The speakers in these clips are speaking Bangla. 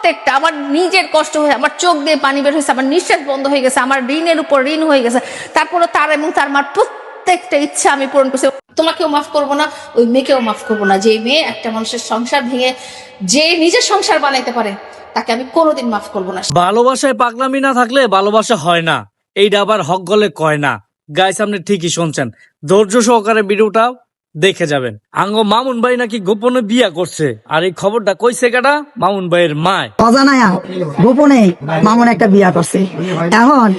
প্রত্যেকটা আমার নিজের কষ্ট হয়ে আমার চোখ দিয়ে পানি বের হয়েছে, আমার নিঃশ্বাস বন্ধ হয়ে গেছে, আমার ঋণের উপর ঋণ হয়ে গেছে, তারপরে তার এবং তার মার প্রত্যেকটা ইচ্ছা আমি পূরণ করছি। তোমাকেও মাফ করবো না, ওই মেয়েকেও মাফ করবো না। যে মেয়ে একটা মানুষের সংসার ভেঙে যে নিজের সংসার বানাইতে পারে তাকে আমি কোনোদিন মাফ করবো না। ভালোবাসায় পাগলামি না থাকলে ভালোবাসা হয় না, এইটা আবার হক গলে কয় না। গাইস, আপনি ঠিকই শুনছেন, ধৈর্য সহকারে ভিডিওটা দেখে যাবেন। আঙ্গ মামুন ভাই নাকি গোপনে বিয়া করছে, আর এই খবরটা কইছে কেডা? মামুন ভাইয়ের মায়। অজানায়া গোপনে মামুন একটা বিয়া করছে। এখন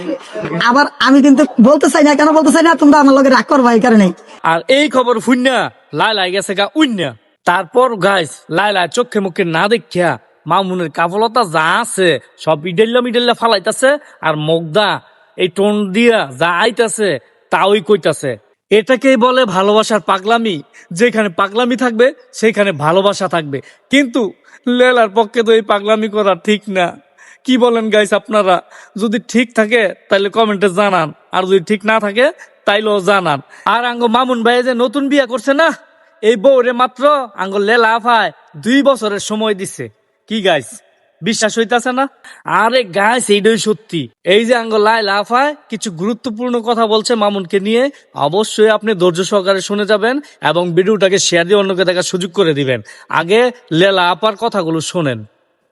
আবার আমি কিন্তু বলতে চাই না, কেন বলতে চাই না, তোমরা আমার লগে রাগ করবা এই কারণে। আর এই খবর শুননা লাইলা গেছে গা উইন্না। তারপর গাইস, লাইলা চোখে মুখে না দেখিয়া মামুনের কাফলতা যা আছে সব ইডেল্লা ফালাইতাছে, আর মুগদা এই টোন দিয়া যা আইতাছে তা ওই কইতাছে। এটাকেই বলে ভালোবাসার পাগলামি। যেখানে পাগলামি থাকবে সেখানে ভালোবাসা থাকবে, কিন্তু লেলার পক্ষে তো এই পাগলামি করা ঠিক না। কি বলেন গাইস আপনারা? যদি ঠিক থাকে তাহলে কমেন্টে জানান, আর যদি ঠিক না থাকে তাইলেও জানান। আর আঙ্গ মামুন ভাই যে নতুন বিয়া করছে না, এই বউরে মাত্র আঙ্গ লেলা আফায় 2 বছরের সময় দিছে। কি গাইস, বিশ্বাস হইতাছে না? আরে গাইস, এইটাই সত্যি। এই যে আঙ্গ লাইলা আফায় কিছু গুরুত্বপূর্ণ কথা বলছে মামুনকে নিয়ে, অবশ্যই আপনি ধৈর্য সহকারে শুনে যাবেন এবং ভিডিওটাকে শেয়ার দিয়ে অন্যকে দেখার সুযোগ করে দিবেন। আগে লেলা আপার কথাগুলো শোনেন।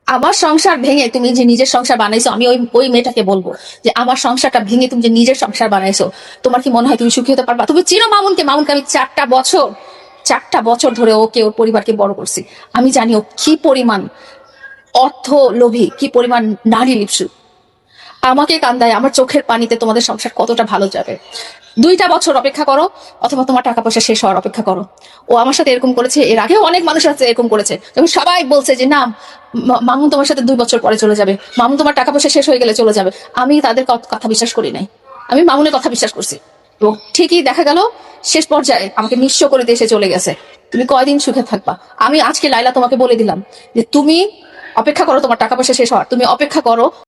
আমার সংসার ভেঙে তুমি যে নিজের সংসার বানাইছো, আমি ওই মেয়েটাকে বলবো যে আমার সংসারটা ভেঙে তুমি যে নিজের সংসার বানাইছো, তোমার কি মনে হয় তুমি সুখী হতে পারবা? তুমি চিনো মামুনকে? মামুনকে আমি 4টা বছর ধরে ওকে ওর পরিবারকে বড় করছি। আমি জানি ও কি পরিমাণ অর্থ লোভী, কি পরিমাণ নারী লিপসু। আমাকে কান্দায়, আমার চোখের পানিতে তোমাদের সংসার কতটা ভালো যাবে। 2টা বছর অপেক্ষা করো, অথবা তোমার টাকা পয়সা শেষ হওয়ার অপেক্ষা করো। ও আমার সাথে এরকম করেছে, এর আগেও অনেক মানুষ আছে এরকম করেছে। যখন সবাই বলছে যে না, মামুন তোমার সাথে 2 বছর পরে চলে যাবে, মামুন তোমার টাকা পয়সা শেষ হয়ে গেলে চলে যাবে, আমি তাদের কথা বিশ্বাস করি নাই। আমি মামুনের কথা বিশ্বাস করছি, এবং ঠিকই দেখা গেল শেষ পর্যায়ে আমাকে নিঃস্ব করে দিয়ে সে চলে গেছে। তুমি কয়দিন সুখে থাকবা? আমি আজকে লাইলা তোমাকে বলে দিলাম যে তুমি অপেক্ষা করো তোমার টাকা পয়সা শেষ হওয়ার, তুমি অপেক্ষা করো।